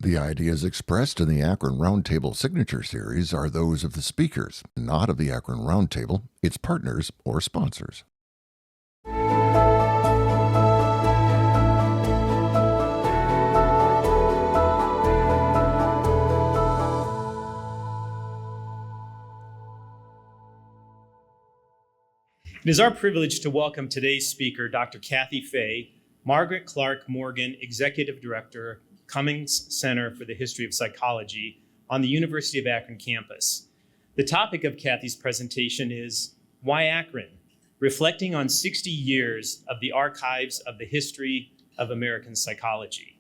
The ideas expressed in the Akron Roundtable Signature Series are those of the speakers, not of the Akron Roundtable, its partners, or sponsors. It is our privilege to welcome today's speaker, Dr. Kathy Fay, Margaret Clark Morgan, Executive Director, Cummings Center for the History of Psychology on the University of Akron campus. The topic of Kathy's presentation is Why Akron? Reflecting on 60 years of the archives of the history of American psychology.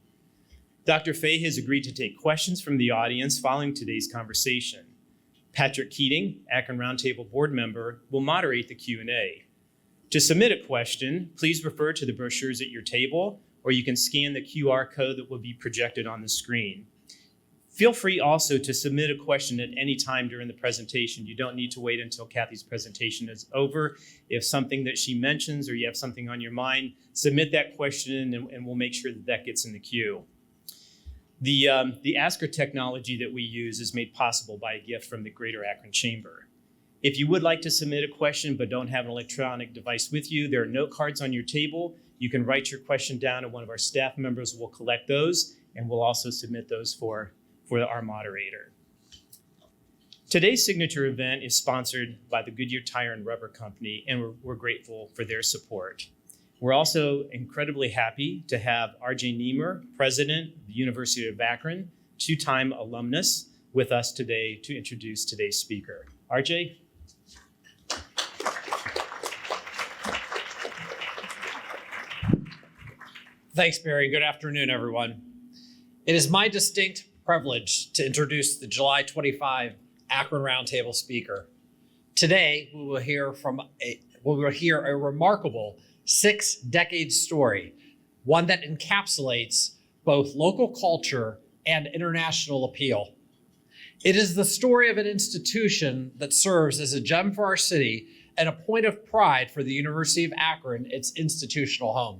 Dr. Fay has agreed to take questions from the audience following today's conversation. Patrick Keating, Akron Roundtable board member, will moderate the Q&A. To submit a question, please refer to the brochures at your table, or you can scan the QR code that will be projected on the screen. Feel free also to submit a question at any time during the presentation. You don't need to wait until Kathy's presentation is over. If something that she mentions or you have something on your mind, submit that question and we'll make sure that that gets in the queue. The Asker technology that we use is made possible by a gift from the Greater Akron Chamber. If you would like to submit a question but don't have an electronic device with you, there are note cards on your table. You can write your question down and one of our staff members will collect those and we'll also submit those for our moderator. Today's signature event is sponsored by the Goodyear Tire and Rubber Company, and we're grateful for their support. We're also incredibly happy to have RJ Niemer, President of the University of Akron, two-time alumnus, with us today to introduce today's speaker. RJ? Thanks, Barry. Good afternoon, everyone. It is my distinct privilege to introduce the July 25 Akron Roundtable speaker. Today, we will hear a remarkable 6-decade story, one that encapsulates both local culture and international appeal. It is the story of an institution that serves as a gem for our city and a point of pride for the University of Akron, its institutional home.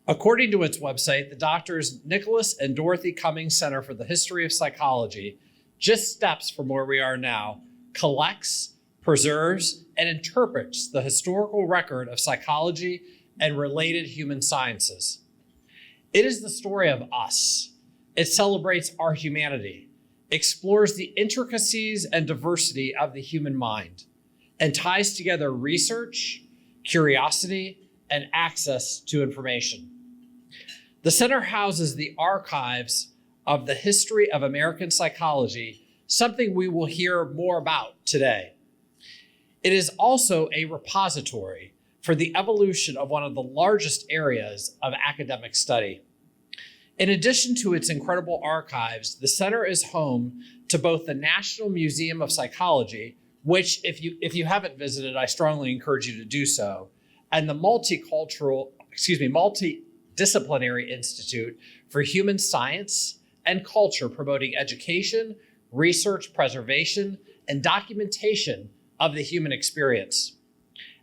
According to its website, the Doctors Nicholas and Dorothy Cummings Center for the History of Psychology, just steps from where we are now, collects, preserves, and interprets the historical record of psychology and related human sciences. It is the story of us. It celebrates our humanity, explores the intricacies and diversity of the human mind, and ties together research, curiosity, and access to information. The center houses the archives of the history of American psychology, something we will hear more about today. It is also a repository for the evolution of one of the largest areas of academic study. In addition to its incredible archives, the center is home to both the National Museum of Psychology, which if you haven't visited, I strongly encourage you to do so, and the Multidisciplinary Institute for Human Science and Culture, promoting education, research, preservation, and documentation of the human experience.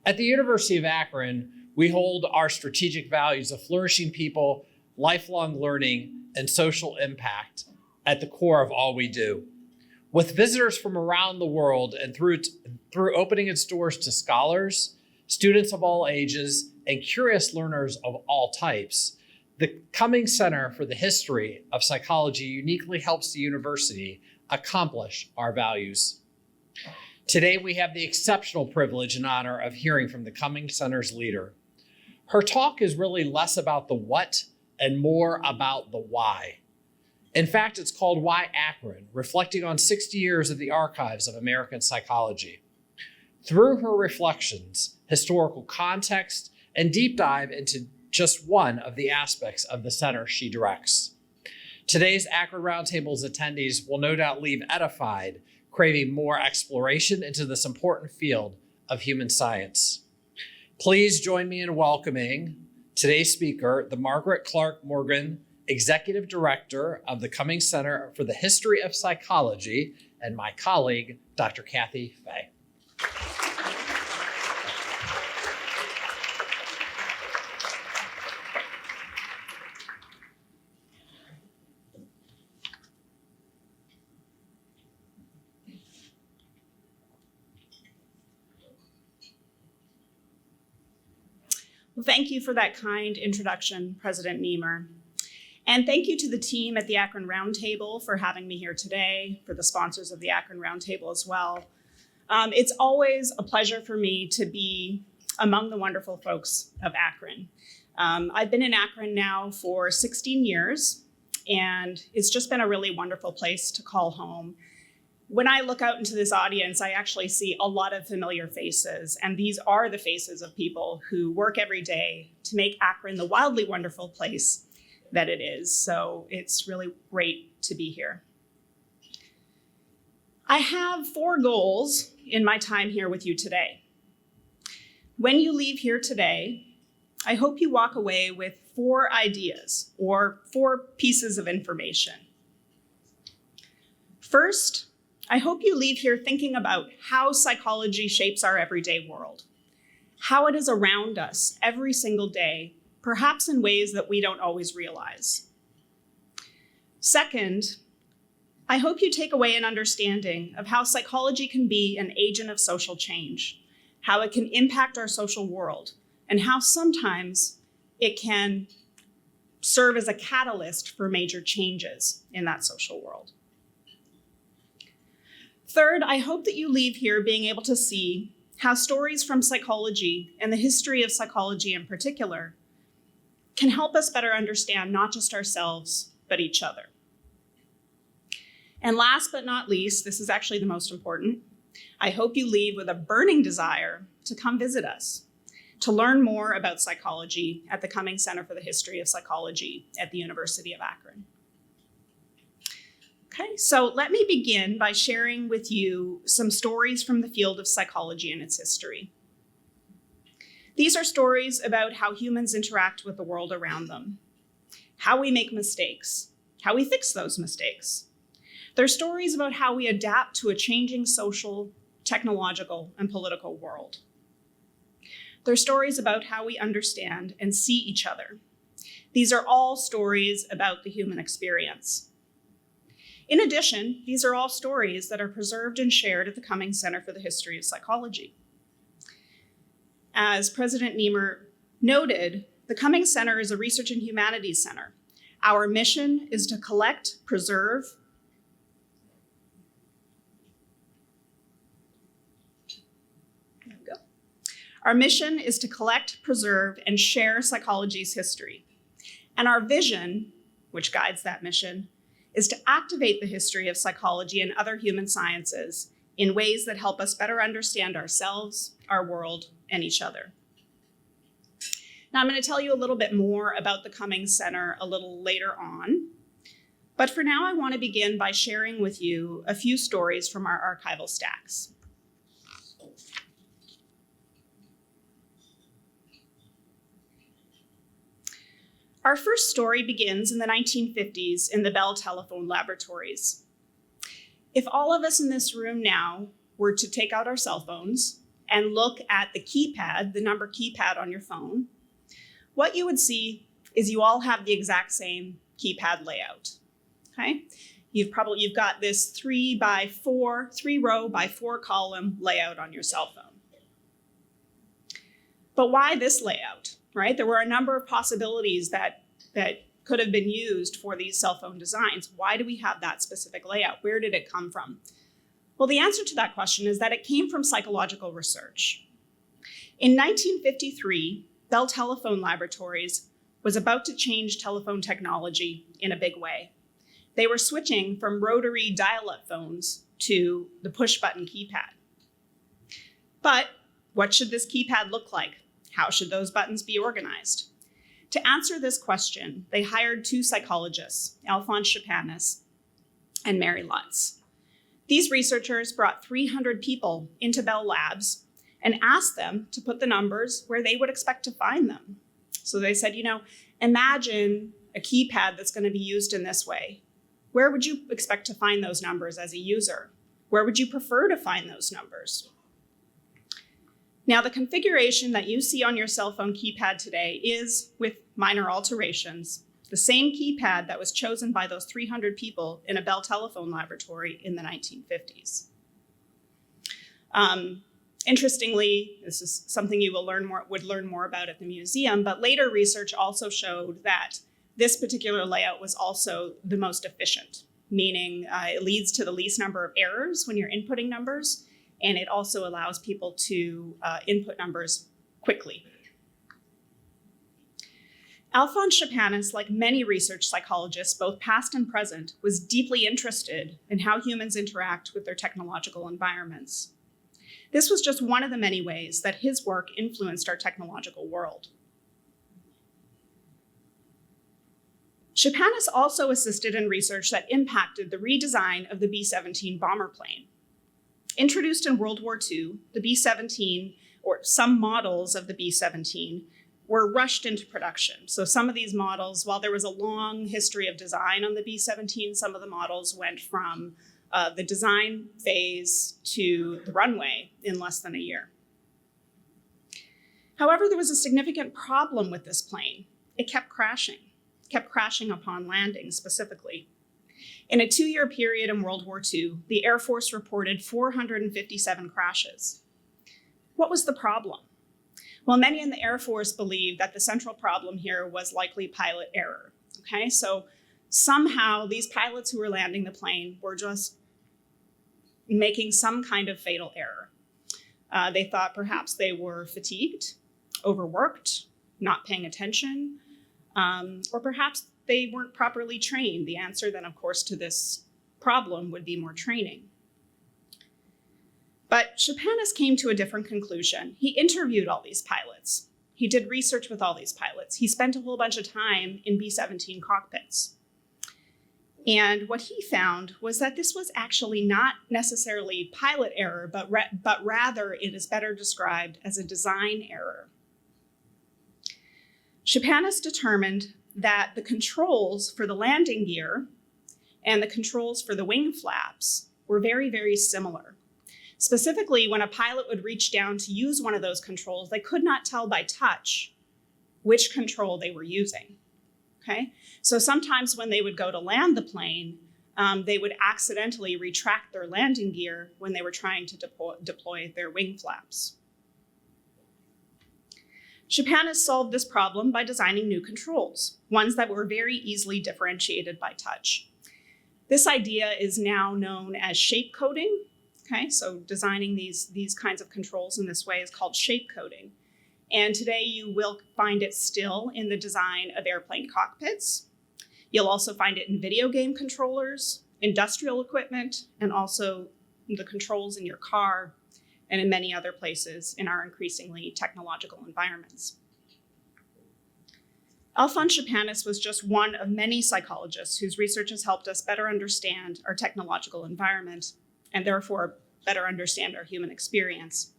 At the University of Akron, we hold our strategic values of flourishing people, lifelong learning, and social impact at the core of all we do. With visitors from around the world and through opening its doors to scholars, students of all ages, and curious learners of all types, the Cummings Center for the History of Psychology uniquely helps the university accomplish our values. Today, we have the exceptional privilege and honor of hearing from the Cummings Center's leader. Her talk is really less about the what and more about the why. In fact, it's called Why Akron, reflecting on 60 years of the archives of American psychology. Through her reflections, historical context, and deep dive into just one of the aspects of the center she directs. Today's Akron Roundtable's attendees will no doubt leave edified, craving more exploration into this important field of human science. Please join me in welcoming today's speaker, the Margaret Clark Morgan, Executive Director of the Cummings Center for the History of Psychology, and my colleague, Dr. Kathy Fay. Well, thank you for that kind introduction, President Niemer. And thank you to the team at the Akron Roundtable for having me here today, for the sponsors of the Akron Roundtable as well. It's always a pleasure for me to be among the wonderful folks of Akron. I've been in Akron now for 16 years, and it's just been a really wonderful place to call home. When I look out into this audience, I actually see a lot of familiar faces, and these are the faces of people who work every day to make Akron the wildly wonderful place that it is. So it's really great to be here. I have 4 goals in my time here with you today. When you leave here today, I hope you walk away with 4 ideas or 4 pieces of information. First, I hope you leave here thinking about how psychology shapes our everyday world, how it is around us every single day, perhaps in ways that we don't always realize. Second, I hope you take away an understanding of how psychology can be an agent of social change, how it can impact our social world, and how sometimes it can serve as a catalyst for major changes in that social world. Third, I hope that you leave here being able to see how stories from psychology and the history of psychology in particular can help us better understand not just ourselves, but each other. And last but not least, this is actually the most important, I hope you leave with a burning desire to come visit us, to learn more about psychology at the Cummings Center for the History of Psychology at the University of Akron. Okay, so let me begin by sharing with you some stories from the field of psychology and its history. These are stories about how humans interact with the world around them, how we make mistakes, how we fix those mistakes. They're stories about how we adapt to a changing social, technological, and political world. They're stories about how we understand and see each other. These are all stories about the human experience. In addition, these are all stories that are preserved and shared at the Cummings Center for the History of Psychology. As President Niemer noted, the Cummings Center is a research and humanities center. Our mission is to collect, preserve, Our mission is to collect, preserve, and share psychology's history. And our vision, which guides that mission, is to activate the history of psychology and other human sciences in ways that help us better understand ourselves, our world, and each other. Now, I'm going to tell you a little bit more about the Cummings Center a little later on. But for now, I want to begin by sharing with you a few stories from our archival stacks. Our first story begins in the 1950s in the Bell Telephone Laboratories. If all of us in this room now were to take out our cell phones and look at the keypad, the number keypad on your phone, what you would see is you all have the exact same keypad layout, okay? You've got this 3 row by 4 column layout on your cell phone. But why this layout? Right? There were a number of possibilities that could have been used for these cell phone designs. Why do we have that specific layout? Where did it come from? Well, the answer to that question is that it came from psychological research. In 1953, Bell Telephone Laboratories was about to change telephone technology in a big way. They were switching from rotary dial-up phones to the push-button keypad. But what should this keypad look like? How should those buttons be organized? To answer this question, they hired 2 psychologists, Alphonse Chapanis and Mary Lutz. These researchers brought 300 people into Bell Labs and asked them to put the numbers where they would expect to find them. So they said, imagine a keypad that's going to be used in this way. Where would you expect to find those numbers as a user? Where would you prefer to find those numbers? Now, the configuration that you see on your cell phone keypad today is, with minor alterations, the same keypad that was chosen by those 300 people in a Bell Telephone Laboratory in the 1950s. Interestingly, this is something you would learn more about at the museum, but later research also showed that this particular layout was also the most efficient, meaning it leads to the least number of errors when you're inputting numbers, and it also allows people to input numbers quickly. Alphonse Chapanis, like many research psychologists, both past and present, was deeply interested in how humans interact with their technological environments. This was just one of the many ways that his work influenced our technological world. Chapanis also assisted in research that impacted the redesign of the B-17 bomber plane. Introduced in World War II, the B-17, or some models of the B-17, were rushed into production. So some of these models, while there was a long history of design on the B-17, some of the models went from the design phase to the runway in less than a year. However, there was a significant problem with this plane. It kept crashing upon landing specifically. In a 2-year period in World War II, the Air Force reported 457 crashes. What was the problem? Well, many in the Air Force believed that the central problem here was likely pilot error. Okay, so somehow these pilots who were landing the plane were just making some kind of fatal error. They thought perhaps they were fatigued, overworked, not paying attention, or perhaps they weren't properly trained. The answer then, of course, to this problem would be more training. But Chapanis came to a different conclusion. He interviewed all these pilots. He did research with all these pilots. He spent a whole bunch of time in B-17 cockpits. And what he found was that this was actually not necessarily pilot error, but rather it is better described as a design error. Chapanis determined that the controls for the landing gear and the controls for the wing flaps were very, very similar. Specifically, when a pilot would reach down to use one of those controls, they could not tell by touch which control they were using. Okay? So sometimes when they would go to land the plane, they would accidentally retract their landing gear when they were trying to deploy their wing flaps. Chapanis solved this problem by designing new controls, ones that were very easily differentiated by touch. This idea is now known as shape coding. Okay, so designing these kinds of controls in this way is called shape coding. And today you will find it still in the design of airplane cockpits. You'll also find it in video game controllers, industrial equipment, and also the controls in your car and in many other places in our increasingly technological environments. Alphonse Chapanis was just one of many psychologists whose research has helped us better understand our technological environment and therefore better understand our human experience.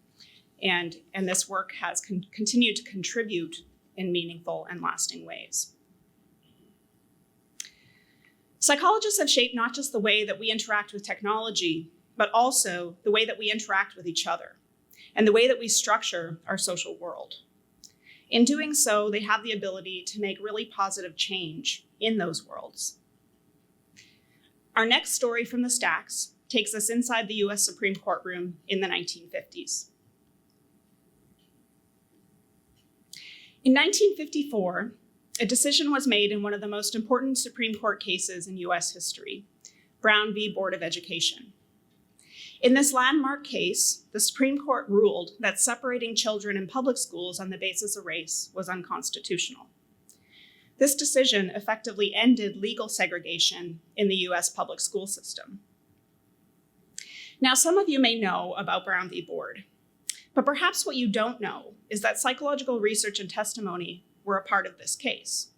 And this work has continued to contribute in meaningful and lasting ways. Psychologists have shaped not just the way that we interact with technology, but also the way that we interact with each other and the way that we structure our social world. In doing so, they have the ability to make really positive change in those worlds. Our next story from the stacks takes us inside the US Supreme Court room in the 1950s. In 1954, a decision was made in one of the most important Supreme Court cases in US history, Brown v. Board of Education. In this landmark case, the Supreme Court ruled that separating children in public schools on the basis of race was unconstitutional. This decision effectively ended legal segregation in the US public school system. Now, some of you may know about Brown v. Board, but perhaps what you don't know is that psychological research and testimony were a part of this case.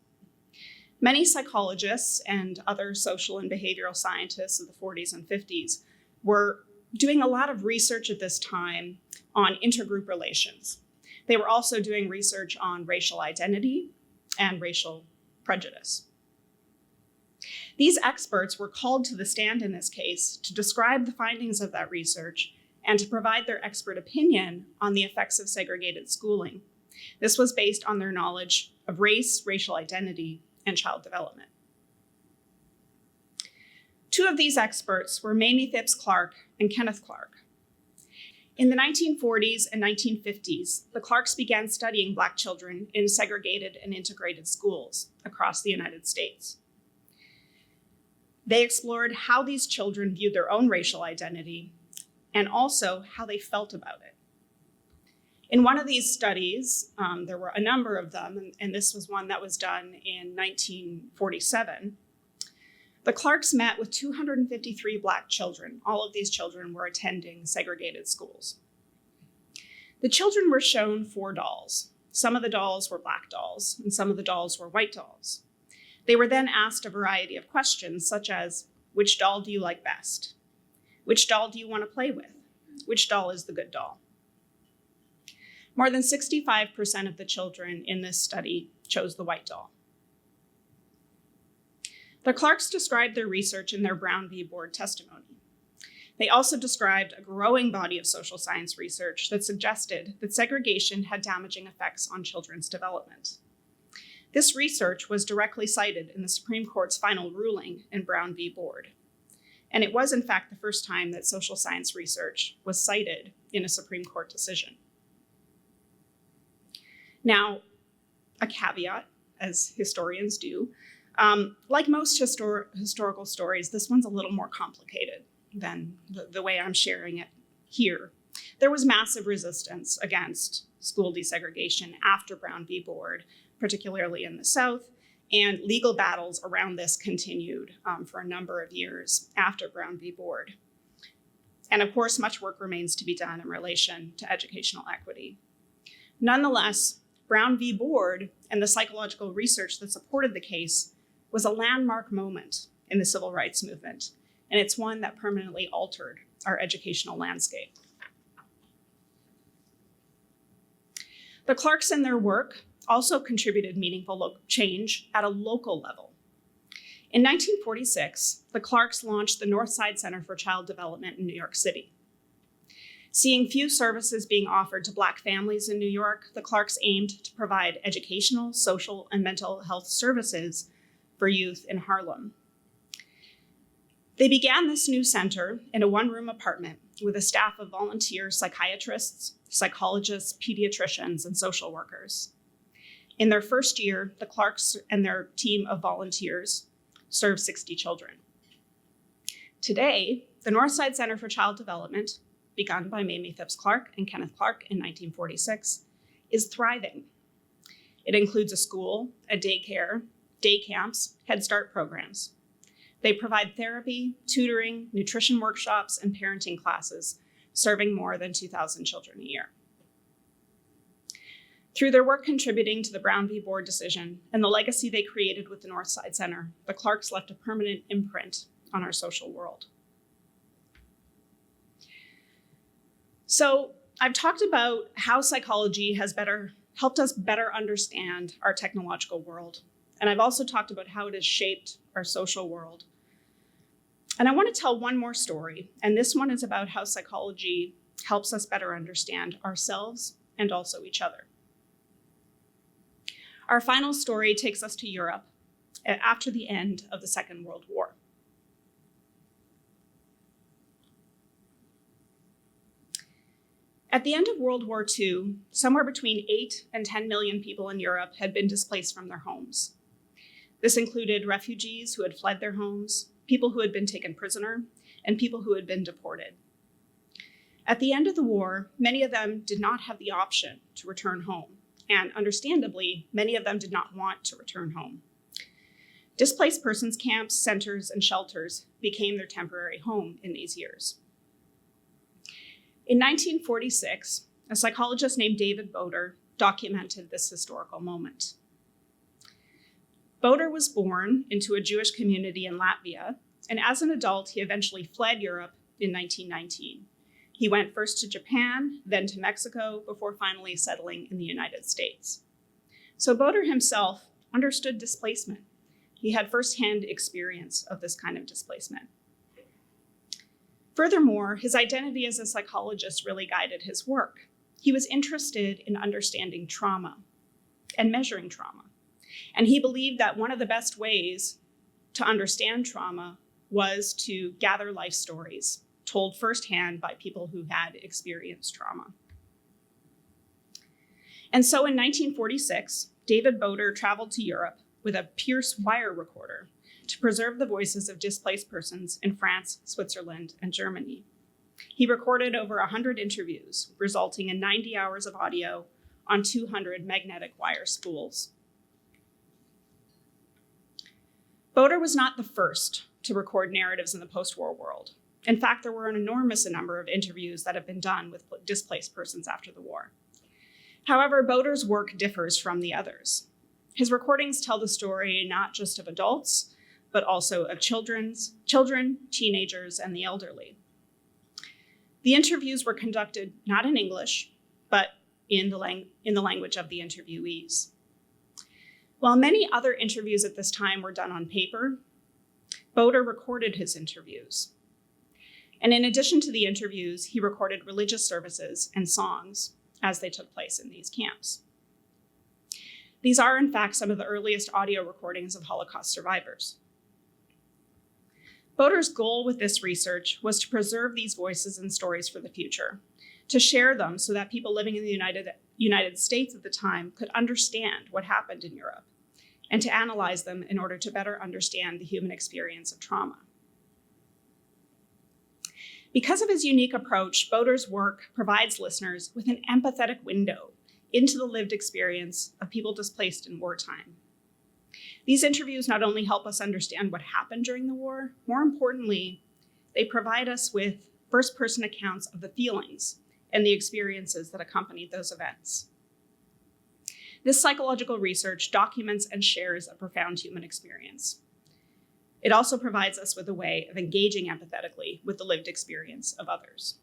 Many psychologists and other social and behavioral scientists of the 40s and 50s were doing a lot of research at this time on intergroup relations. They were also doing research on racial identity and racial prejudice. These experts were called to the stand in this case to describe the findings of that research and to provide their expert opinion on the effects of segregated schooling. This was based on their knowledge of race, racial identity, and child development. Two of these experts were Mamie Phipps Clark and Kenneth Clark. In the 1940s and 1950s, the Clarks began studying Black children in segregated and integrated schools across the United States. They explored how these children viewed their own racial identity and also how they felt about it. In one of these studies, there were a number of them, and this was one that was done in 1947. The Clarks met with 253 Black children. All of these children were attending segregated schools. The children were shown 4 dolls. Some of the dolls were Black dolls, and some of the dolls were white dolls. They were then asked a variety of questions, such as, which doll do you like best? Which doll do you want to play with? Which doll is the good doll? More than 65% of the children in this study chose the white doll. The Clarks described their research in their Brown v. Board testimony. They also described a growing body of social science research that suggested that segregation had damaging effects on children's development. This research was directly cited in the Supreme Court's final ruling in Brown v. Board. And it was, in fact, the first time that social science research was cited in a Supreme Court decision. Now, a caveat, as historians do, like most historical stories, this one's a little more complicated than the way I'm sharing it here. There was massive resistance against school desegregation after Brown v. Board, particularly in the South, and legal battles around this continued for a number of years after Brown v. Board. And of course, much work remains to be done in relation to educational equity. Nonetheless, Brown v. Board and the psychological research that supported the case was a landmark moment in the civil rights movement, and it's one that permanently altered our educational landscape. The Clarks and their work also contributed meaningful change at a local level. In 1946, the Clarks launched the Northside Center for Child Development in New York City. Seeing few services being offered to Black families in New York, the Clarks aimed to provide educational, social, and mental health services for youth in Harlem. They began this new center in a one-room apartment with a staff of volunteer psychiatrists, psychologists, pediatricians, and social workers. In their first year, the Clarks and their team of volunteers served 60 children. Today, the Northside Center for Child Development, begun by Mamie Phipps Clark and Kenneth Clark in 1946, is thriving. It includes a school, a daycare, day camps, Head Start programs. They provide therapy, tutoring, nutrition workshops, and parenting classes, serving more than 2,000 children a year. Through their work contributing to the Brown v. Board decision and the legacy they created with the Northside Center, the Clarks left a permanent imprint on our social world. So I've talked about how psychology has helped us better understand our technological world. And I've also talked about how it has shaped our social world. And I want to tell one more story. And this one is about how psychology helps us better understand ourselves and also each other. Our final story takes us to Europe after the end of the Second World War. At the end of World War II, somewhere between 8 and 10 million people in Europe had been displaced from their homes. This included refugees who had fled their homes, people who had been taken prisoner, and people who had been deported. At the end of the war, many of them did not have the option to return home, and understandably, many of them did not want to return home. Displaced persons camps, centers, and shelters became their temporary home in these years. In 1946, a psychologist named David Boder documented this historical moment. Boder was born into a Jewish community in Latvia, and as an adult, he eventually fled Europe in 1919. He went first to Japan, then to Mexico, before finally settling in the United States. So Boder himself understood displacement. He had firsthand experience of this kind of displacement. Furthermore, his identity as a psychologist really guided his work. He was interested in understanding trauma and measuring trauma. And he believed that one of the best ways to understand trauma was to gather life stories told firsthand by people who had experienced trauma. And so in 1946, David Boder traveled to Europe with a Pierce wire recorder to preserve the voices of displaced persons in France, Switzerland, and Germany. He recorded over 100 interviews, resulting in 90 hours of audio on 200 magnetic wire spools. Boder was not the first to record narratives in the post-war world. In fact, there were an enormous number of interviews that have been done with displaced persons after the war. However, Boder's work differs from the others. His recordings tell the story not just of adults, but also of children, teenagers, and the elderly. The interviews were conducted not in English, but in the language of the interviewees. While many other interviews at this time were done on paper, Boder recorded his interviews. And in addition to the interviews, he recorded religious services and songs as they took place in these camps. These are, in fact, some of the earliest audio recordings of Holocaust survivors. Boder's goal with this research was to preserve these voices and stories for the future, to share them so that people living in the United States at the time could understand what happened in Europe, and to analyze them in order to better understand the human experience of trauma. Because of his unique approach, Boder's work provides listeners with an empathetic window into the lived experience of people displaced in wartime. These interviews not only help us understand what happened during the war, more importantly, they provide us with first-person accounts of the feelings and the experiences that accompanied those events. This psychological research documents and shares a profound human experience. It also provides us with a way of engaging empathetically with the lived experience of others.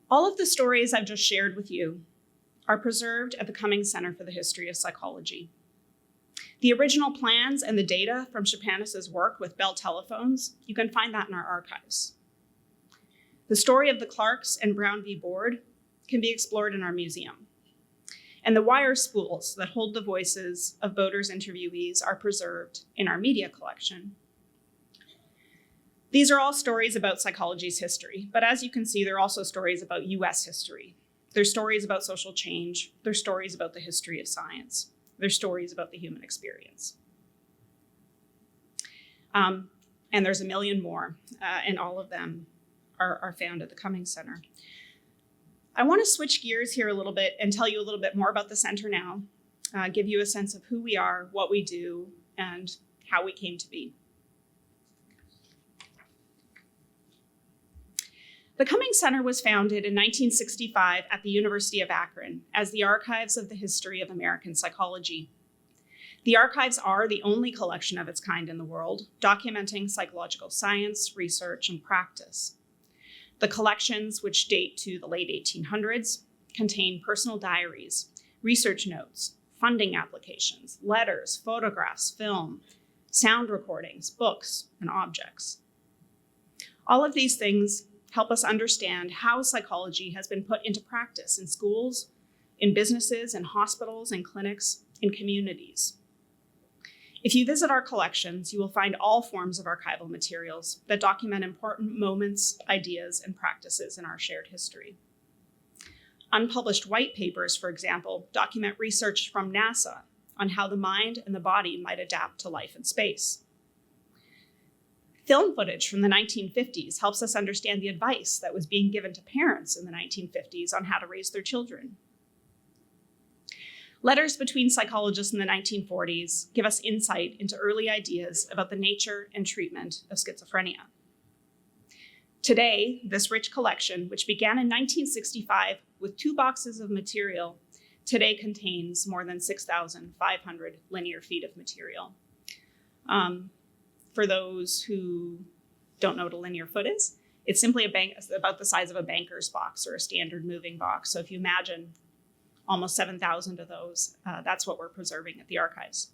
All of the stories I've just shared with you are preserved at the Cummings Center for the History of Psychology. The original plans and the data from Schepanis's work with Bell telephones, you can find that in our archives. The story of the Clarks and Brown v. Board can be explored in our museum. And the wire spools that hold the voices of Boder's interviewees are preserved in our media collection. These are all stories about psychology's history, but as you can see, they're also stories about US history. They're stories about social change. They're stories about the history of science. They're stories about the human experience. And there's a million more, and all of them are found at the Cummings Center. I want to switch gears here a little bit and tell you a little bit more about the center now, give you a sense of who we are, what we do, and how we came to be. The Cummings Center was founded in 1965 at the University of Akron as the Archives of the History of American Psychology. The archives are the only collection of its kind in the world, documenting psychological science, research, and practice. The collections, which date to the late 1800s, contain personal diaries, research notes, funding applications, letters, photographs, film, sound recordings, books, and objects. All of these things help us understand how psychology has been put into practice in schools, in businesses, in hospitals, in clinics, in communities. If you visit our collections, you will find all forms of archival materials that document important moments, ideas, and practices in our shared history. Unpublished white papers, for example, document research from NASA on how the mind and the body might adapt to life in space. Film footage from the 1950s helps us understand the advice that was being given to parents in the 1950s on how to raise their children. Letters between psychologists in the 1940s give us insight into early ideas about the nature and treatment of schizophrenia. Today, this rich collection, which began in 1965 with 2 boxes of material, today contains more than 6,500 linear feet of material. For those who don't know what a linear foot is, it's simply about the size of a banker's box or a standard moving box. So if you imagine almost 7,000 of those, that's what we're preserving at the archives.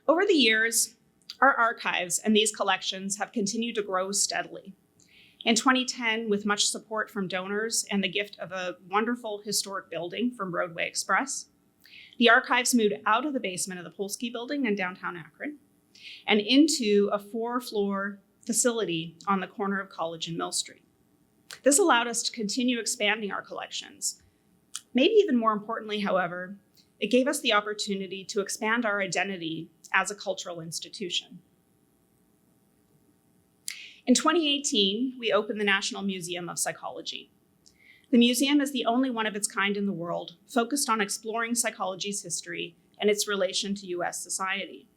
Over the years, our archives and these collections have continued to grow steadily. In 2010, with much support from donors and the gift of a wonderful historic building from Roadway Express, The archives moved out of the basement of the Polsky Building in downtown Akron and into a 4-floor facility on the corner of College and Mill Street. This allowed us to continue expanding our collections. Maybe even more importantly, however, it gave us the opportunity to expand our identity as a cultural institution. In 2018, we opened the National Museum of Psychology. The museum is the only one of its kind in the world focused on exploring psychology's history and its relation to US society.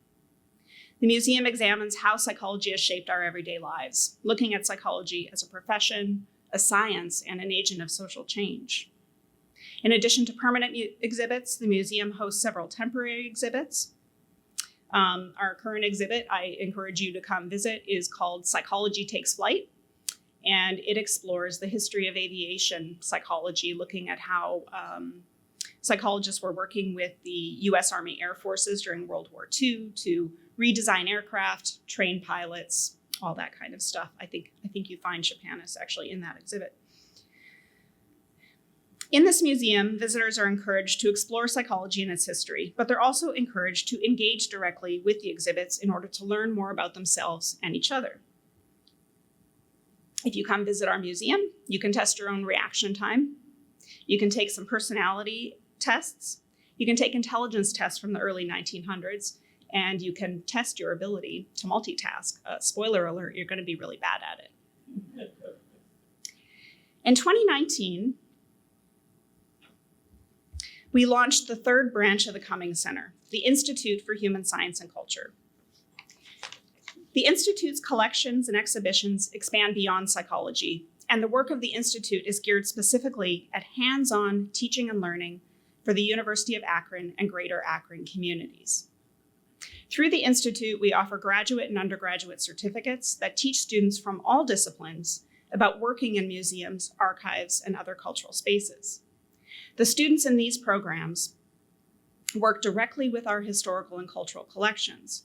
The museum examines how psychology has shaped our everyday lives, looking at psychology as a profession, a science, and an agent of social change. In addition to permanent exhibits, the museum hosts several temporary exhibits. Our current exhibit, I encourage you to come visit, is called Psychology Takes Flight, and it explores the history of aviation psychology, looking at how psychologists were working with the US Army Air Forces during World War II to redesign aircraft, train pilots, all that kind of stuff. I think you find Chapanis actually in that exhibit. In this museum, visitors are encouraged to explore psychology and its history, but they're also encouraged to engage directly with the exhibits in order to learn more about themselves and each other. If you come visit our museum, you can test your own reaction time. You can take some personality tests. You can take intelligence tests from the early 1900s, and you can test your ability to multitask. Spoiler alert, you're going to be really bad at it. In 2019, we launched the third branch of the Cummings Center, the Institute for Human Science and Culture. The Institute's collections and exhibitions expand beyond psychology, and the work of the Institute is geared specifically at hands-on teaching and learning for the University of Akron and Greater Akron communities. Through the Institute, we offer graduate and undergraduate certificates that teach students from all disciplines about working in museums, archives, and other cultural spaces. The students in these programs work directly with our historical and cultural collections.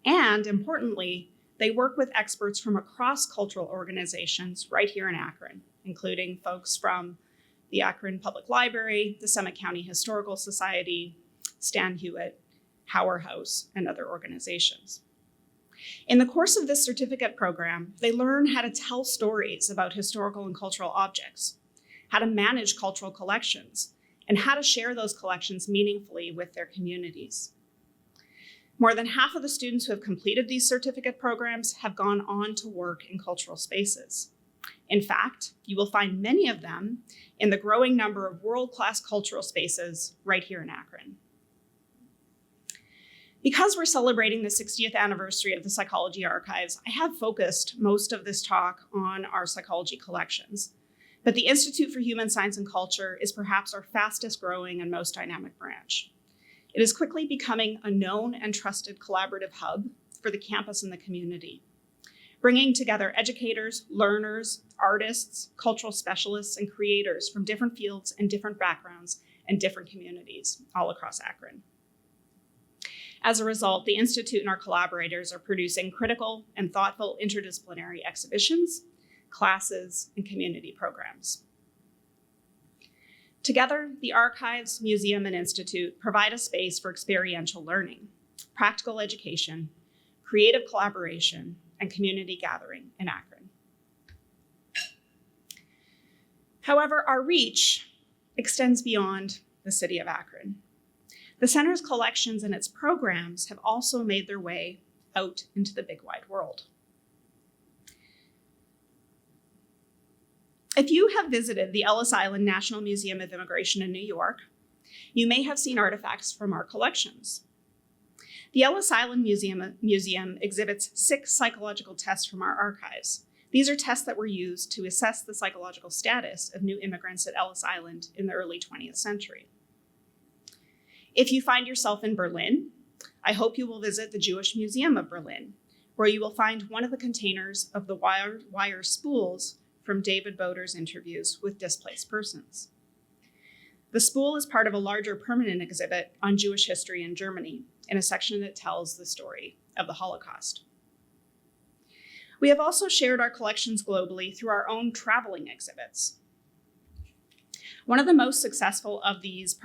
And importantly, they work with experts from across cultural organizations right here in Akron, including folks from the Akron Public Library, the Summit County Historical Society, Stan Hewitt, Hauer House, and other organizations. In the course of this certificate program, they learn how to tell stories about historical and cultural objects, how to manage cultural collections, and how to share those collections meaningfully with their communities. More than half of the students who have completed these certificate programs have gone on to work in cultural spaces. In fact, you will find many of them in the growing number of world-class cultural spaces right here in Akron. Because we're celebrating the 60th anniversary of the Psychology Archives, I have focused most of this talk on our psychology collections. But the Institute for Human Science and Culture is perhaps our fastest growing and most dynamic branch. It is quickly becoming a known and trusted collaborative hub for the campus and the community, bringing together educators, learners, artists, cultural specialists, and creators from different fields and different backgrounds and different communities all across Akron. As a result, the Institute and our collaborators are producing critical and thoughtful interdisciplinary exhibitions, classes, and community programs. Together, the Archives, Museum, and Institute provide a space for experiential learning, practical education, creative collaboration, and community gathering in Akron. However, our reach extends beyond the city of Akron. The center's collections and its programs have also made their way out into the big wide world. If you have visited the Ellis Island National Museum of Immigration in New York, you may have seen artifacts from our collections. The Ellis Island Museum exhibits 6 psychological tests from our archives. These are tests that were used to assess the psychological status of new immigrants at Ellis Island in the early 20th century. If you find yourself in Berlin, I hope you will visit the Jewish Museum of Berlin, where you will find one of the containers of the wire spools from David Boder's interviews with displaced persons. The spool is part of a larger permanent exhibit on Jewish history in Germany, in a section that tells the story of the Holocaust. We have also shared our collections globally through our own traveling exhibits. One of the most successful of these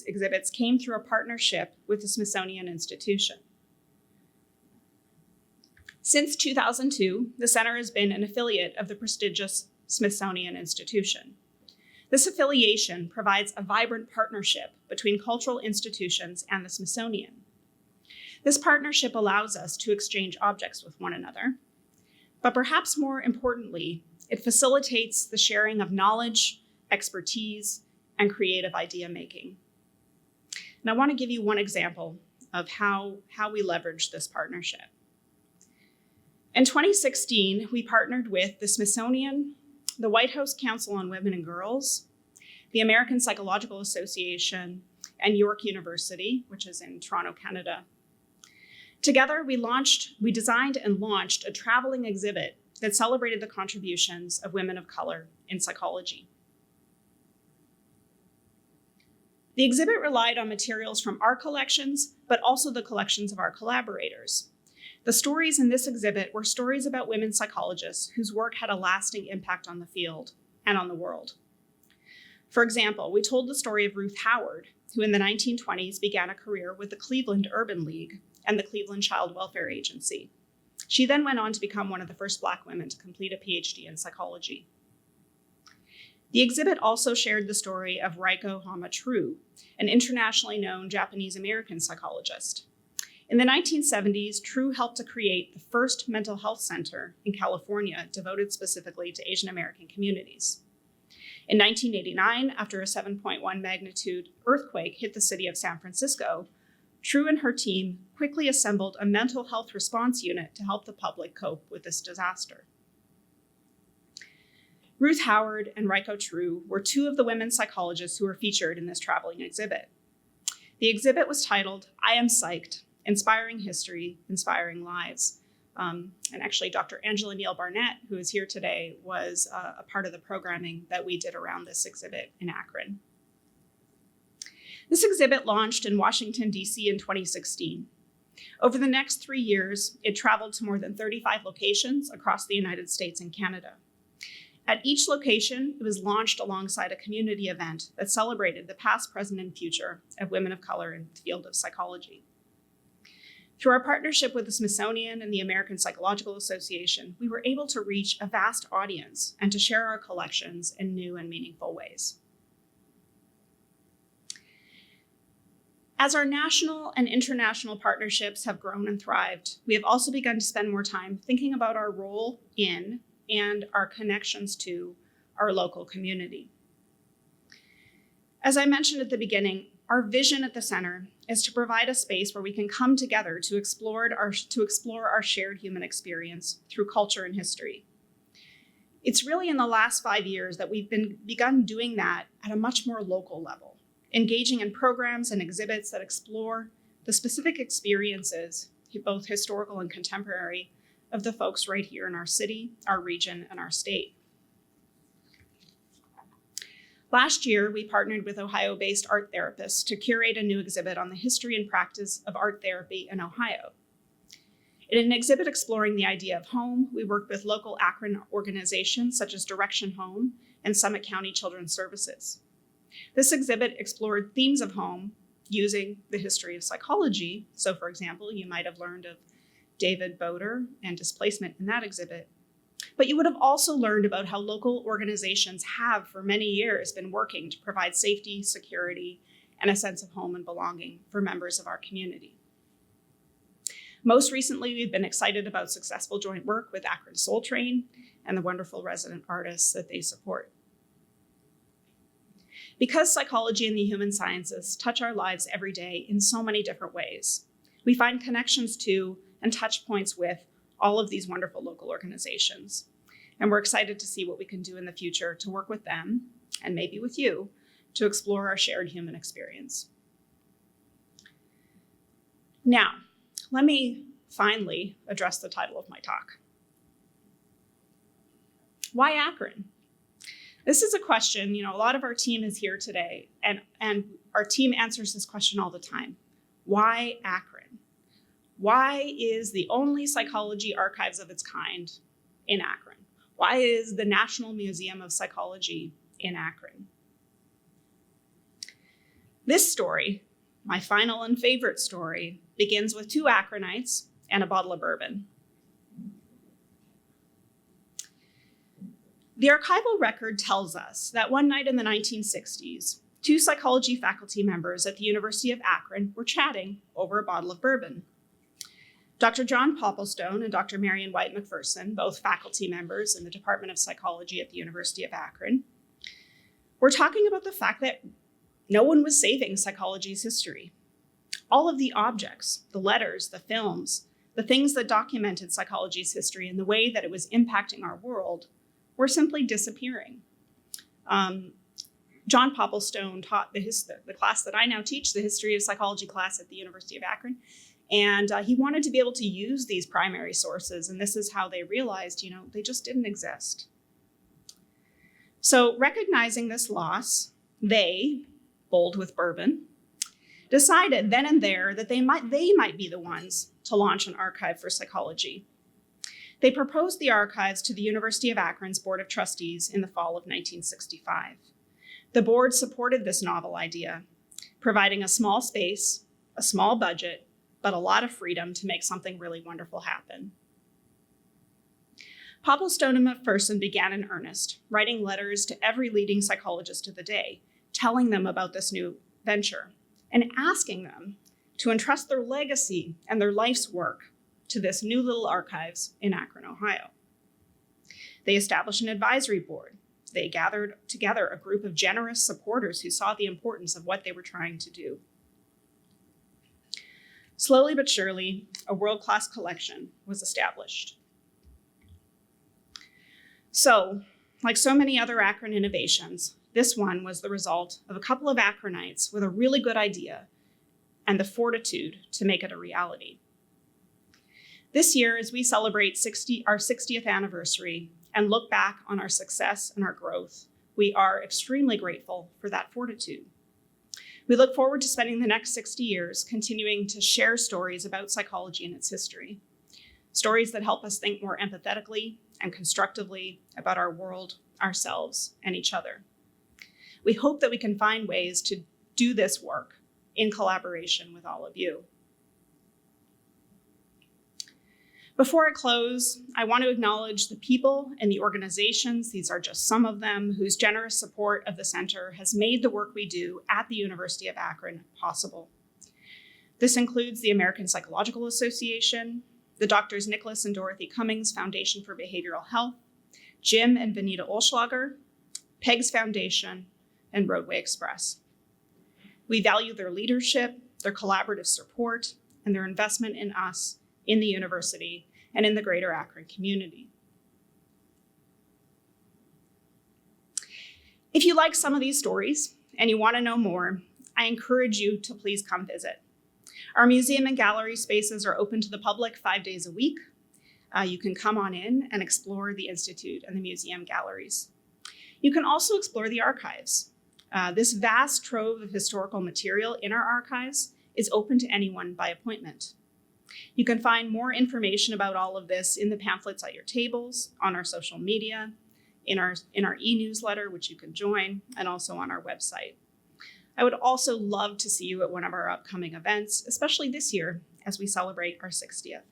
exhibits came through a partnership with the Smithsonian Institution. Since 2002, the center has been an affiliate of the prestigious Smithsonian Institution. This affiliation provides a vibrant partnership between cultural institutions and the Smithsonian. This partnership allows us to exchange objects with one another, but perhaps more importantly, it facilitates the sharing of knowledge, expertise, and creative idea making. And I want to give you one example of how we leverage this partnership. In 2016, we partnered with the Smithsonian, the White House Council on Women and Girls, the American Psychological Association, and York University, which is in Toronto, Canada. Together, we designed and launched a traveling exhibit that celebrated the contributions of women of color in psychology. The exhibit relied on materials from our collections, but also the collections of our collaborators. The stories in this exhibit were stories about women psychologists whose work had a lasting impact on the field and on the world. For example, we told the story of Ruth Howard, who in the 1920s began a career with the Cleveland Urban League and the Cleveland Child Welfare Agency. She then went on to become one of the first Black women to complete a PhD in psychology. The exhibit also shared the story of Raiko Hama-True, an internationally known Japanese-American psychologist. In the 1970s, True helped to create the first mental health center in California devoted specifically to Asian American communities. In 1989, after a 7.1 magnitude earthquake hit the city of San Francisco, True and her team quickly assembled a mental health response unit to help the public cope with this disaster. Ruth Howard and Raiko True were two of the women psychologists who were featured in this traveling exhibit. The exhibit was titled, "I Am Psyched, Inspiring History, Inspiring Lives." And actually, Dr. Angela Neal Barnett, who is here today, was a part of the programming that we did around this exhibit in Akron. This exhibit launched in Washington, D.C. in 2016. Over the next 3 years, it traveled to more than 35 locations across the United States and Canada. At each location, it was launched alongside a community event that celebrated the past, present, and future of women of color in the field of psychology. Through our partnership with the Smithsonian and the American Psychological Association, we were able to reach a vast audience and to share our collections in new and meaningful ways. As our national and international partnerships have grown and thrived, we have also begun to spend more time thinking about our role in and our connections to our local community. As I mentioned at the beginning, our vision at the center is to provide a space where we can come together to explore our shared human experience through culture and history. It's really in the last 5 years that we've begun doing that at a much more local level, engaging in programs and exhibits that explore the specific experiences, both historical and contemporary, of the folks right here in our city, our region, and our state. Last year, we partnered with Ohio-based art therapists to curate a new exhibit on the history and practice of art therapy in Ohio. In an exhibit exploring the idea of home, we worked with local Akron organizations such as Direction Home and Summit County Children's Services. This exhibit explored themes of home using the history of psychology. So, for example, you might have learned of David Boder and displacement in that exhibit. But you would have also learned about how local organizations have for many years been working to provide safety, security, and a sense of home and belonging for members of our community. Most recently, we've been excited about successful joint work with Akron Soul Train and the wonderful resident artists that they support. Because psychology and the human sciences touch our lives every day in so many different ways, we find connections to and touch points with all of these wonderful local organizations. And we're excited to see what we can do in the future to work with them, and maybe with you, to explore our shared human experience. Now, let me finally address the title of my talk. Why Akron? This is a question, a lot of our team is here today, and our team answers this question all the time. Why Akron? Why is the only psychology archives of its kind in Akron? Why is the National Museum of Psychology in Akron? This story, my final and favorite story, begins with 2 Akronites and a bottle of bourbon. The archival record tells us that one night in the 1960s, 2 psychology faculty members at the University of Akron were chatting over a bottle of bourbon. Dr. John Popplestone and Dr. Marion White McPherson, both faculty members in the Department of Psychology at the University of Akron, were talking about the fact that no one was saving psychology's history. All of the objects, the letters, the films, the things that documented psychology's history and the way that it was impacting our world were simply disappearing. John Popplestone taught the class that I now teach, the history of psychology class at the University of Akron. And he wanted to be able to use these primary sources. And this is how they realized, they just didn't exist. So recognizing this loss, they, bold with bourbon, decided then and there that they might be the ones to launch an archive for psychology. They proposed the archives to the University of Akron's Board of Trustees in the fall of 1965. The board supported this novel idea, providing a small space, a small budget, but a lot of freedom to make something really wonderful happen. Popplestone and McPherson began in earnest, writing letters to every leading psychologist of the day, telling them about this new venture, and asking them to entrust their legacy and their life's work to this new little archives in Akron, Ohio. They established an advisory board. They gathered together a group of generous supporters who saw the importance of what they were trying to do. Slowly but surely, a world-class collection was established. So, like so many other Akron innovations, this one was the result of a couple of Akronites with a really good idea and the fortitude to make it a reality. This year, as we celebrate our 60th anniversary and look back on our success and our growth, we are extremely grateful for that fortitude. We look forward to spending the next 60 years continuing to share stories about psychology and its history, stories that help us think more empathetically and constructively about our world, ourselves, and each other. We hope that we can find ways to do this work in collaboration with all of you. Before I close, I want to acknowledge the people and the organizations, these are just some of them, whose generous support of the center has made the work we do at the University of Akron possible. This includes the American Psychological Association, the Doctors Nicholas and Dorothy Cummings Foundation for Behavioral Health, Jim and Benita Olschlager, PEGS Foundation, and Roadway Express. We value their leadership, their collaborative support, and their investment in us, in the university, and in the greater Akron community. If you like some of these stories and you want to know more, I encourage you to please come visit. Our museum and gallery spaces are open to the public 5 days a week. You can come on in and explore the Institute and the museum galleries. You can also explore the archives. This vast trove of historical material in our archives is open to anyone by appointment. You can find more information about all of this in the pamphlets at your tables, on our social media, in our e-newsletter, which you can join, and also on our website. I would also love to see you at one of our upcoming events, especially this year as we celebrate our 60th.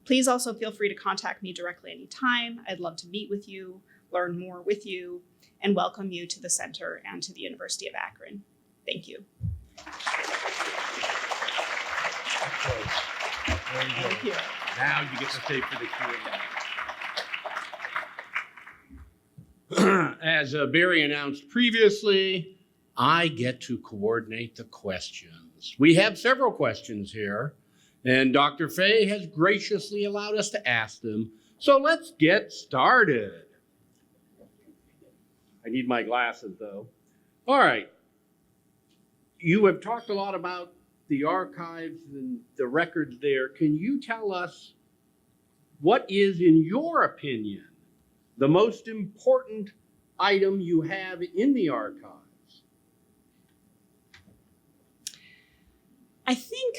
Please also feel free to contact me directly anytime. I'd love to meet with you, learn more with you, and welcome you to the center and to the University of Akron. Thank you. Thank you. Now you get to stay for the Q&A. As Barry announced previously, I get to coordinate the questions. We have several questions here, and Dr. Fay has graciously allowed us to ask them. So let's get started. I need my glasses, though. All right. You have talked a lot about the archives and the records there. Can you tell us what is, in your opinion, the most important item you have in the archives? I think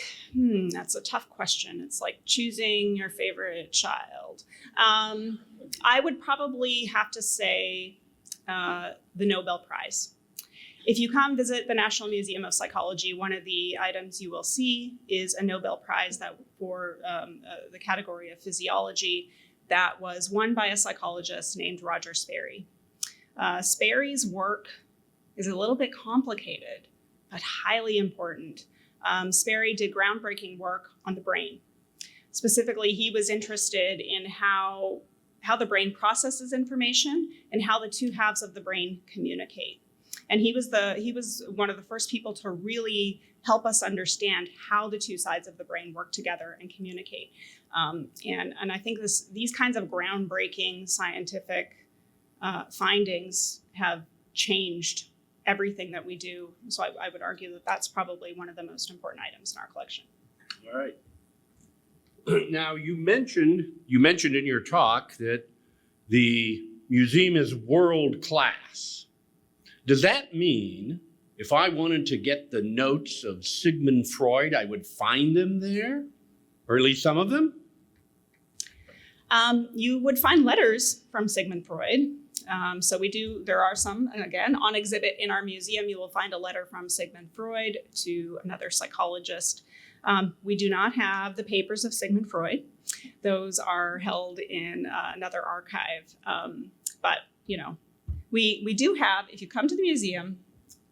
that's a tough question. It's like choosing your favorite child. I would probably have to say the Nobel Prize. If you come visit the National Museum of Psychology, one of the items you will see is a Nobel Prize that for the category of physiology that was won by a psychologist named Roger Sperry. Sperry's work is a little bit complicated, but highly important. Sperry did groundbreaking work on the brain. Specifically, he was interested in how the brain processes information and how the two halves of the brain communicate. And he was one of the first people to really help us understand how the two sides of the brain work together and communicate. And I think these kinds of groundbreaking scientific findings have changed everything that we do. So I would argue that that's probably one of the most important items in our collection. All right. Now, you mentioned in your talk that the museum is world class. Does that mean if I wanted to get the notes of Sigmund Freud, I would find them there? Or at least some of them? You would find letters from Sigmund Freud. There are some, and again, on exhibit in our museum, you will find a letter from Sigmund Freud to another psychologist. We do not have the papers of Sigmund Freud. Those are held in another archive. But, we do have, if you come to the museum,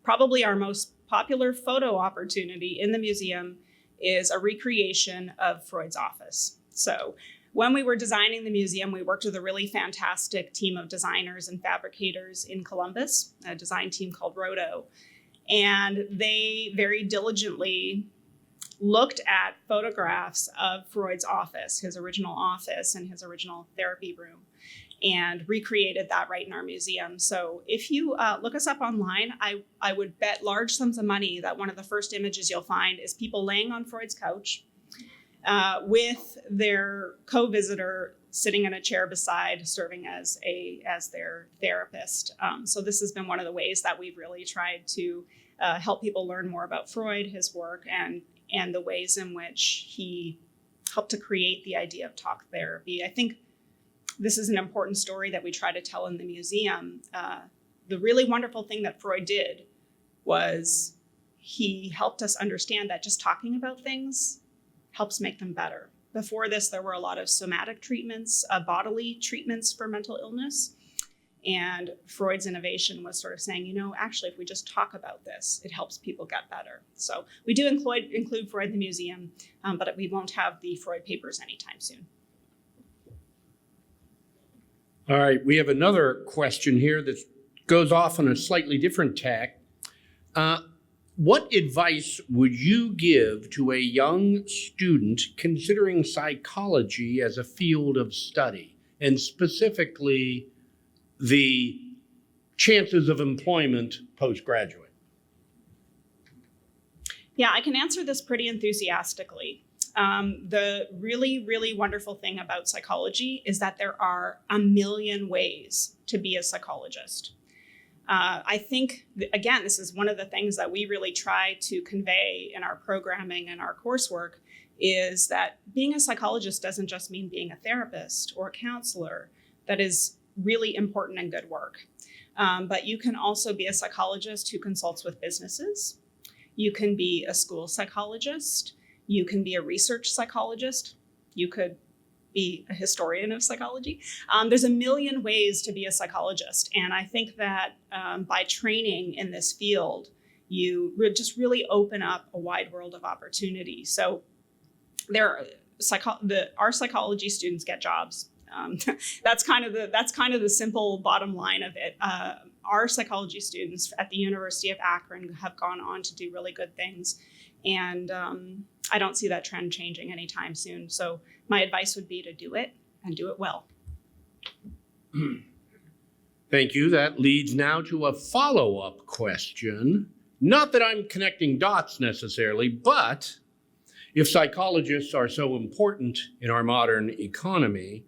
probably our most popular photo opportunity in the museum is a recreation of Freud's office. So when we were designing the museum, we worked with a really fantastic team of designers and fabricators in Columbus, a design team called Roto. And they very diligently looked at photographs of Freud's office, his original office and his original therapy room, and recreated that right in our museum. So if you look us up online, I would bet large sums of money that one of the first images you'll find is people laying on Freud's couch with their co-visitor sitting in a chair beside, serving as their therapist. So this has been one of the ways that we've really tried to help people learn more about Freud, his work, and the ways in which he helped to create the idea of talk therapy. I think this is an important story that we try to tell in the museum. The really wonderful thing that Freud did was he helped us understand that just talking about things helps make them better. Before this, there were a lot of somatic treatments, bodily treatments for mental illness. And Freud's innovation was sort of saying, actually, if we just talk about this, it helps people get better. So we do include Freud in the museum, but we won't have the Freud papers anytime soon. All right, we have another question here that goes off on a slightly different tack. What advice would you give to a young student considering psychology as a field of study, and specifically the chances of employment postgraduate? Yeah, I can answer this pretty enthusiastically. The really, really wonderful thing about psychology is that there are a million ways to be a psychologist. I think, again, this is one of the things that we really try to convey in our programming and our coursework is that being a psychologist doesn't just mean being a therapist or a counselor. That is really important and good work. But you can also be a psychologist who consults with businesses. You can be a school psychologist. You can be a research psychologist. You could be a historian of psychology. There's a million ways to be a psychologist. And I think that by training in this field, you just really open up a wide world of opportunity. So our psychology students get jobs. That's kind of the simple bottom line of it. Our psychology students at the University of Akron have gone on to do really good things. And I don't see that trend changing anytime soon. So my advice would be to do it and do it well. Thank you. That leads now to a follow-up question. Not that I'm connecting dots necessarily, but if psychologists are so important in our modern economy,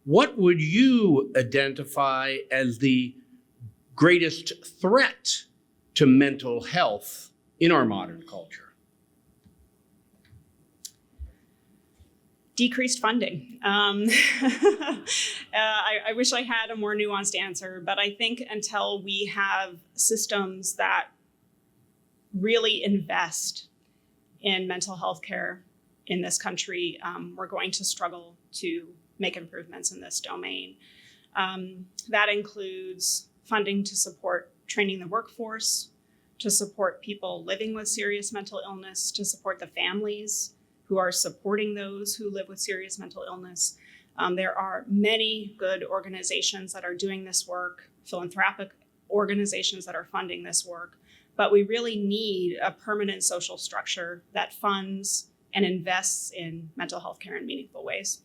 what would you identify as the greatest threat to mental health in our modern culture? Decreased funding. I wish I had a more nuanced answer, but I think until we have systems that really invest in mental health care in this country, we're going to struggle to make improvements in this domain. That includes funding to support training the workforce, to support people living with serious mental illness, to support the families who are supporting those who live with serious mental illness. There are many good organizations that are doing this work, philanthropic organizations that are funding this work, but we really need a permanent social structure that funds and invests in mental health care in meaningful ways.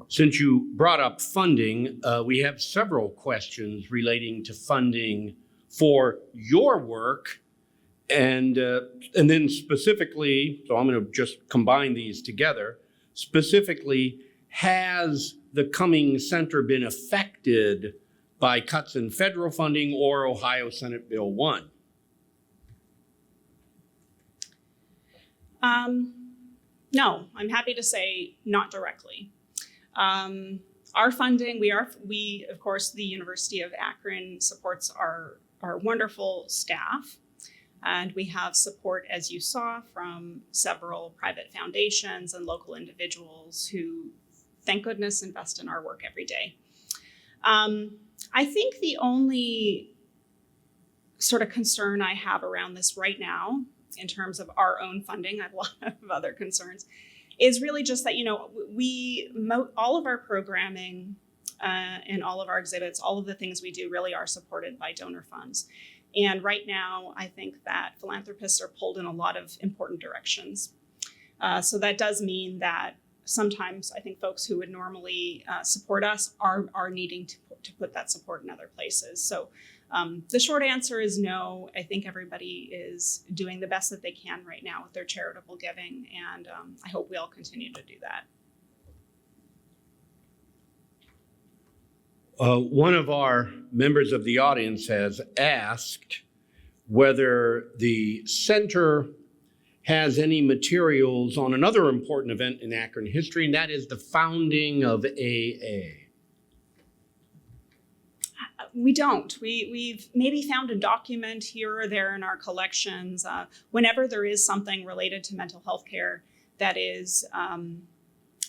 Since you brought up funding, we have several questions relating to funding for your work. And then specifically, so I'm going to just combine these together, specifically, has the Cummings Center been affected by cuts in federal funding or Ohio Senate Bill 1? No, I'm happy to say not directly. Our funding, we of course, the University of Akron supports our wonderful staff. And we have support, as you saw, from several private foundations and local individuals who, thank goodness, invest in our work every day. I think the only sort of concern I have around this right now, in terms of our own funding, I have a lot of other concerns, is really just that, all of our programming and all of our exhibits, all of the things we do really are supported by donor funds. And right now, I think that philanthropists are pulled in a lot of important directions. So that does mean that sometimes I think folks who would normally support us are needing to put that support in other places. So the short answer is no. I think everybody is doing the best that they can right now with their charitable giving, and I hope we all continue to do that. One of our members of the audience has asked whether the center has any materials on another important event in Akron history, and that is the founding of AA. We don't. We've maybe found a document here or there in our collections. Whenever there is something related to mental health care that is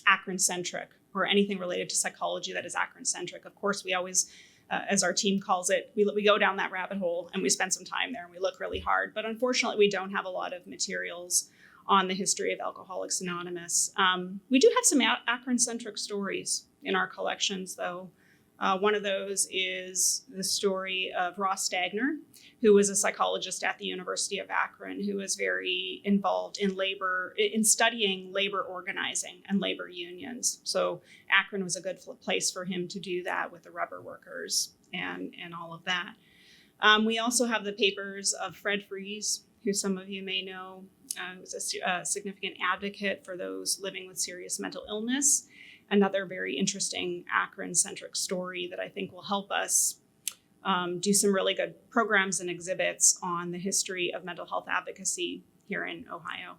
Akron-centric, or anything related to psychology that is Akron-centric. Of course, we always, as our team calls it, we go down that rabbit hole and we spend some time there and we look really hard. But unfortunately, we don't have a lot of materials on the history of Alcoholics Anonymous. We do have some Akron-centric stories in our collections, though. One of those is the story of Ross Stagner, who was a psychologist at the University of Akron, who was very involved in studying labor organizing and labor unions. So Akron was a good place for him to do that with the rubber workers and all of that. We also have the papers of Fred Fries, who some of you may know was a significant advocate for those living with serious mental illness. Another very interesting Akron-centric story that I think will help us do some really good programs and exhibits on the history of mental health advocacy here in Ohio.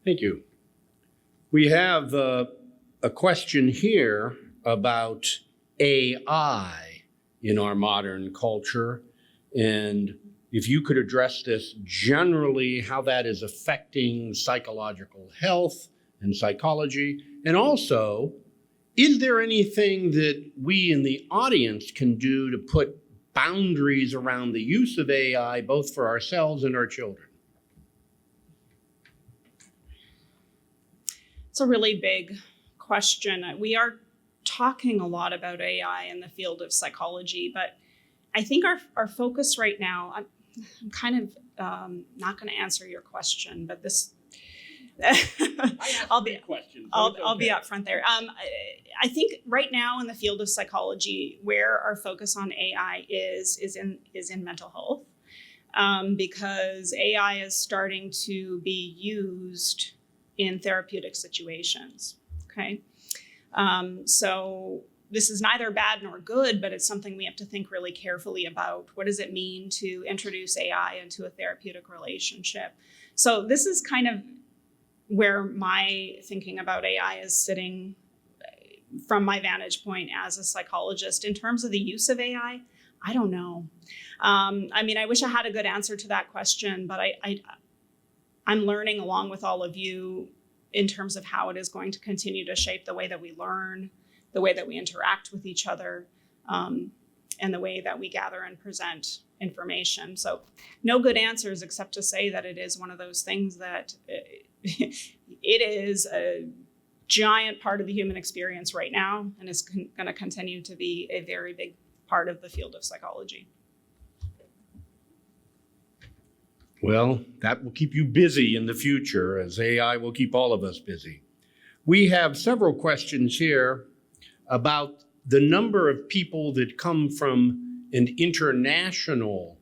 Thank you. We have a question here about AI in our modern culture, and if you could address this generally, how that is affecting psychological health and psychology, and also, is there anything that we in the audience can do to put boundaries around the use of AI, both for ourselves and our children? It's a really big question. We are talking a lot about AI in the field of psychology, but I think our focus right now, I'm kind of not going to answer your question, but this, I'll be upfront there. I think right now in the field of psychology, where our focus on AI is in mental health, because AI is starting to be used in therapeutic situations. Okay, so this is neither bad nor good, but it's something we have to think really carefully about. What does it mean to introduce AI into a therapeutic relationship? So this is kind of where my thinking about AI is sitting from my vantage point as a psychologist. In terms of the use of AI, I don't know. I mean, I wish I had a good answer to that question, but I'm learning along with all of you in terms of how it is going to continue to shape the way that we learn, the way that we interact with each other, and the way that we gather and present information. So no good answers except to say that it is one of those things that it is a giant part of the human experience right now, and is going to continue to be a very big part of the field of psychology. Well, that will keep you busy in the future, as AI will keep all of us busy. We have several questions here about the number of people that come from an international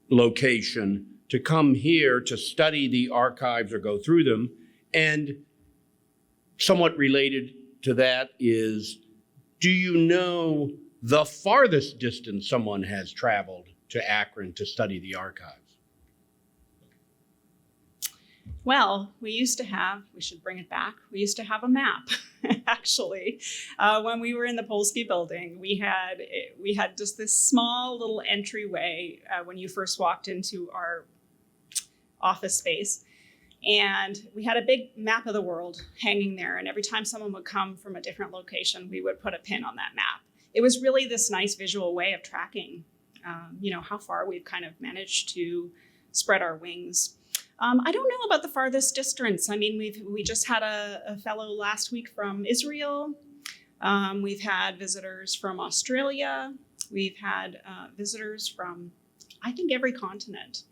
location to come here to study the archives or go through them. And somewhat related to that is, do you know the farthest distance someone has traveled to Akron to study the archives? Well, we should bring it back. We used to have a map, actually. When we were in the Polsky building, we had just this small little entryway when you first walked into our office space. And we had a big map of the world hanging there. And every time someone would come from a different location, we would put a pin on that map. It was really this nice visual way of tracking, how far we've kind of managed to spread our wings. I don't know about the farthest distance. I mean, we just had a fellow last week from Israel. We've had visitors from Australia. We've had visitors from, I think, every continent.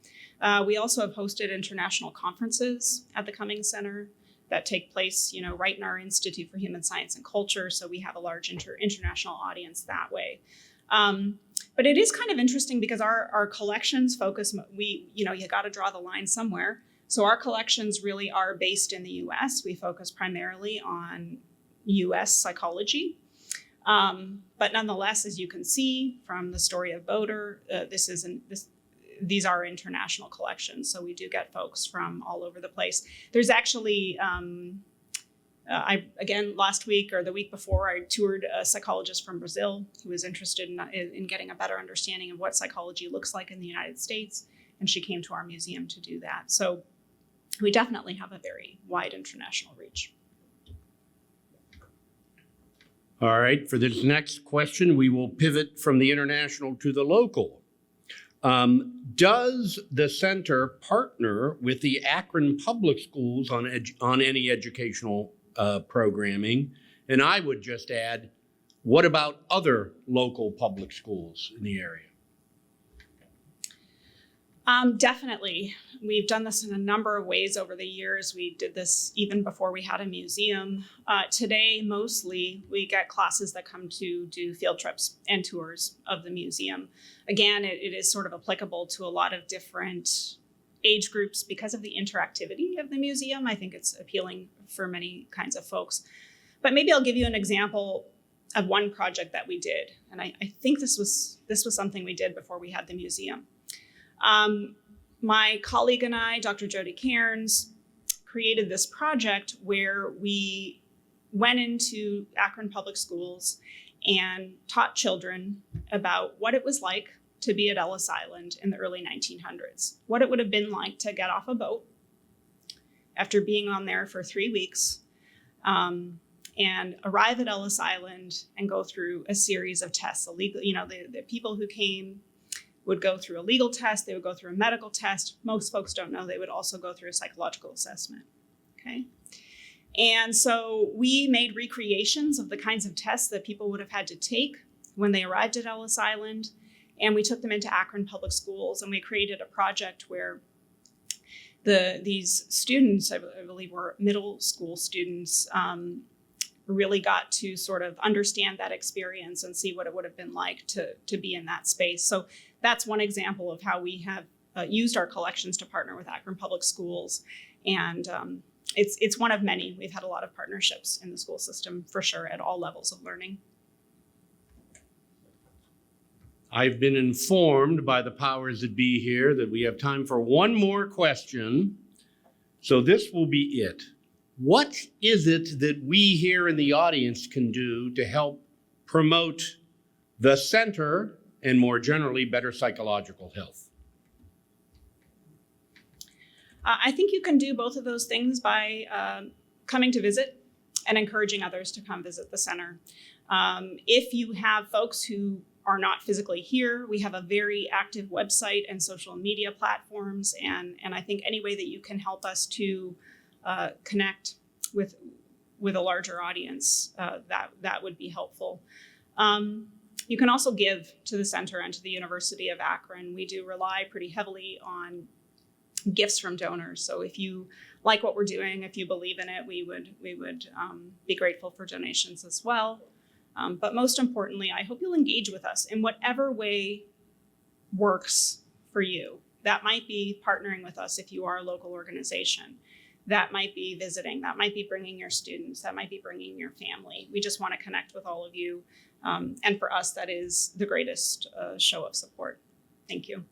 We also have hosted international conferences at the Cummings Center that take place, right in our Institute for Human Science and Culture. So we have a large international audience that way. But it is kind of interesting because our collections focus, you got to draw the line somewhere. So our collections really are based in the US. We focus primarily on US psychology. But nonetheless, as you can see from the story of Boder, these are international collections. So we do get folks from all over the place. There's actually, last week or the week before, I toured a psychologist from Brazil who was interested in getting a better understanding of what psychology looks like in the United States. And she came to our museum to do that. So we definitely have a very wide international reach. All right, for this next question, we will pivot from the international to the local. Does the center partner with the Akron Public Schools on any educational programming? And I would just add, what about other local public schools in the area? Definitely. We've done this in a number of ways over the years. We did this even before we had a museum. Today, mostly, we get classes that come to do field trips and tours of the museum. Again, it is sort of applicable to a lot of different age groups because of the interactivity of the museum. I think it's appealing for many kinds of folks. But maybe I'll give you an example of one project that we did. And I think this was something we did before we had the museum. My colleague and I, Dr. Jody Cairns, created this project where we went into Akron Public Schools and taught children about what it was like to be at Ellis Island in the early 1900s, what it would have been like to get off a boat after being on there for 3 weeks, and arrive at Ellis Island and go through a series of tests. The people who came would go through a legal test, they would go through a medical test. Most folks don't know they would also go through a psychological assessment, okay? And so we made recreations of the kinds of tests that people would have had to take when they arrived at Ellis Island, and we took them into Akron Public Schools, and we created a project where these students, I believe were middle school students, really got to sort of understand that experience and see what it would have been like to be in that space. So that's one example of how we have used our collections to partner with Akron Public Schools. And it's one of many. We've had a lot of partnerships in the school system for sure at all levels of learning. I've been informed by the powers that be here that we have time for one more question. So this will be it. what is it that we here in the audience can do to help promote the center and more generally better psychological health? I think you can do both of those things by coming to visit and encouraging others to come visit the center. If you have folks who are not physically here, we have a very active website and social media platforms, and I think any way that you can help us to connect with a larger audience, that would be helpful. You can also give to the center and to the University of Akron. We do rely pretty heavily on gifts from donors. So if you like what we're doing, if you believe in it, we would be grateful for donations as well. But most importantly, I hope you'll engage with us in whatever way works for you. That might be partnering with us if you are a local organization. That might be visiting. That might be bringing your students. That might be bringing your family. We just want to connect with all of you. And for us, that is the greatest show of support. Thank you.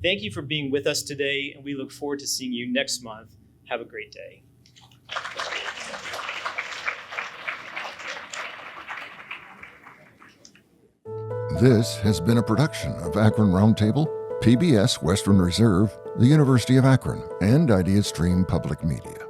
Thank you for being with us today, and we look forward to seeing you next month. Have a great day. This has been a production of Akron Roundtable, PBS Western Reserve, the University of Akron, and IdeaStream Public Media.